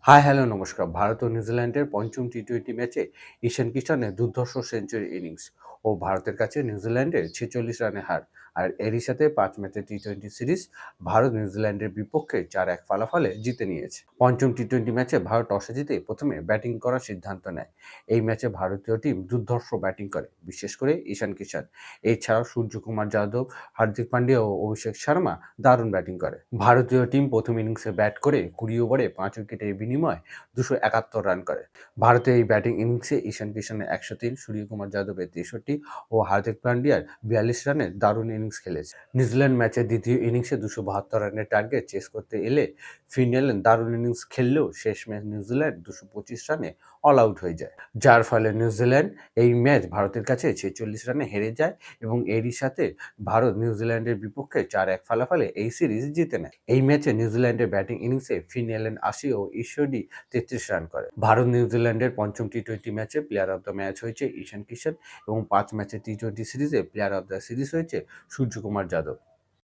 Hi hello নমস্কার। ভারত ও নিউজিল্যান্ডের পঞ্চম টি-20 ম্যাচে ঈশান কিষানের দুর্ধর্ষ সেঞ্চুরি ইনিংস ও ভারতের কাছে নিউজিল্যান্ডের ৪৬ রানে হার। আর এরই সাথে ৫ ম্যাচের টি-20 সিরিজ ভারত নিউজিল্যান্ডের বিপক্ষে ৪-১ ফলাফলে জিতে নিয়েছে। পঞ্চম টি-20 ম্যাচে ভারত টসে জিতে প্রথমে ব্যাটিং করার সিদ্ধান্ত নেয়। এই ম্যাচে ভারতীয় টিম দুর্ধর্ষ ব্যাটিং করে, বিশেষ করে ঈশান কিষান। এছাড়াও সূর্যকুমার যাদব, হার্দিক পান্ডিয়া ও অভিষেক শর্মা দারুণ ব্যাটিং করে। ভারতীয় টিম প্রথম ইনিংসে ব্যাট করে ২০ ওভারে ৫ উইকেটের বিনিময়ে ২৭১ রান করে। ভারতের এই ব্যাটিং ইনিংসে ঈশান কিষানের ১০৩, সূর্যকুমার যাদবের ৬৩ ও হার্দিক পান্ডিয়ার ৪২ রানের দারুণ ইনিংস খেলেছে। নিউজিল্যান্ড ম্যাচের দ্বিতীয় ইনিংসে ২৭২ রানের টার্গেট চেস করতে এলে ফিন এলেন দারুণ ইনিংস খেললেও শেষমেশ নিউজিল্যান্ড ২২৫ রানে অল আউট হয়ে যায়, যার ফলে নিউজিল্যান্ড এই ম্যাচ ভারতের কাছে ৪৬ রানে হেরে যায় এবং এরই সাথে ভারত নিউজিল্যান্ডের বিপক্ষে ৪-১ ফলাফলে এই সিরিজ জিতে নেয়। এই ম্যাচে নিউজিল্যান্ডের ব্যাটিং ইনিংসে ফিন এলেন ৮০ ও ঈশ্বরদী ৩৩ রান করে। ভারত নিউজিল্যান্ডের পঞ্চম টি-20 ম্যাচে প্লেয়ার অব দ্য ম্যাচ হয়েছে ঈশান কিষান এবং ৫ ম্যাচের টি-20 সিরিজে প্লেয়ার অব দ্য সিরিজ হয়েছে সূর্যকুমার যাদব।